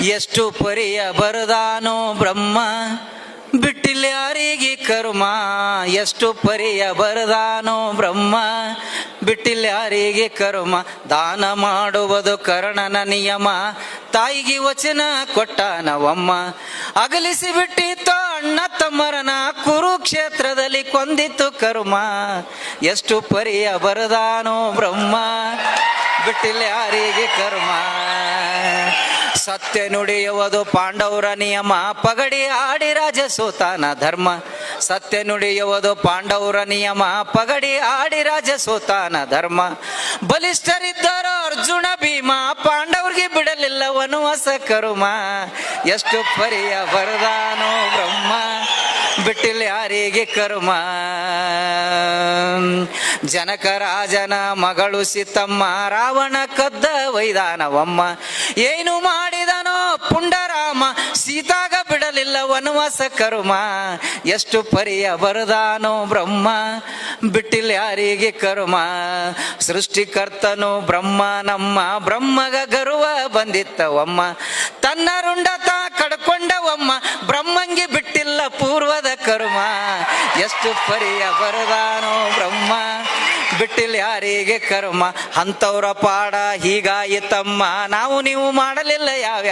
ಎಷ್ಟು ಪರಿಯ ಬರದಾನೋ ಬ್ರಹ್ಮ ಬಿಟ್ಟಿಲ್ಲ ಯಾರಿಗೆ ಕರ್ಮ. ಎಷ್ಟು ಪರಿಯ ಬರದಾನೋ ಬ್ರಹ್ಮ ಬಿಟ್ಟಿಲ್ಲ ಯಾರಿಗೆ ಕರ್ಮ. ದಾನ ಮಾಡುವುದು ಕರ್ಣನ ನಿಯಮ, ತಾಯಿಗೆ ವಚನ ಕೊಟ್ಟನವಮ್ಮ. ಅಗಲಿಸಿ ಬಿಟ್ಟಿತ್ತು ಅಣ್ಣ ತಮ್ಮರನ, ಕುರುಕ್ಷೇತ್ರದಲ್ಲಿ ಕೊಂದಿತ್ತು ಕರ್ಮ. ಎಷ್ಟು ಪರಿಯ ಬರದಾನೋ ಬ್ರಹ್ಮ ಬಿಟ್ಟಿಲ್ಲ ಯಾರಿಗೆ ಕರ್ಮ. ಸತ್ಯ ನುಡಿಯುವುದು ಪಾಂಡವರ ನಿಯಮ, ಪಗಡಿ ಆಡಿ ರಾಜ ಸೋತಾನ ಧರ್ಮ. ಸತ್ಯ ನುಡಿಯುವುದು ಪಾಂಡವರ ನಿಯಮ, ಪಗಡಿ ಆಡಿ ರಾಜ ಸೋತಾನ ಧರ್ಮ. ಬಲಿಷ್ಠರಿದ್ದರು ಅರ್ಜುನ ಭೀಮ, ಪಾಂಡವರಿಗೆ ಬಿಡಲಿಲ್ಲ ವನವಾಸ ಕರ್ಮ. ಎಷ್ಟು ಪರಿಯ ಬರದಾನೋ ಬ್ರಹ್ಮ ಬಿಟ್ಟಿಲ್ಲ ಯಾರಿಗೆ ಕರ್ಮ. ಜನಕ ರಾಜನ ಮಗಳು ಸೀತಮ್ಮ, ರಾವಣ ಕದ್ದ ವೈದಾನವಮ್ಮ. ಏನು ಮಾಡಿದನೋ ಪುಂಡರಾಮ, ಸೀತಾಗ ಬಿಡಲಿಲ್ಲ ವನವಾಸ ಕರ್ಮ. ಎಷ್ಟು ಪರಿಯ ಬರದಾನೋ ಬ್ರಹ್ಮ ಬಿಟ್ಟಿಲ್ಲ ಯಾರಿಗೆ ಕರ್ಮ. ಸೃಷ್ಟಿಕರ್ತನು ಬ್ರಹ್ಮ ನಮ್ಮ, ಬ್ರಹ್ಮಗ ಗರ್ವ ಬಂದಿತ್ತವಮ್ಮ. ತನ್ನ ರುಂಡತ ಕಡ್ಕೊಂಡವಮ್ಮ, ಬ್ರಹ್ಮಂಗೆ ಬಿಟ್ಟಿಲ್ಲ ಪೂರ್ವದ ಕರ್ಮ. ಎಷ್ಟು ಪರಿಯ ಬರದಾನೋ ಬ್ರಹ್ಮ ಬಿಟ್ಟಿಲ್ಲ ಯಾರಿಗೆ ಕರ್ಮ. ಅಂತವ್ರ ಪಾಡ ಹೀಗಾಯಿತಮ್ಮ, ನಾವು ನೀವು ಮಾಡಲಿಲ್ಲ ಯಾವ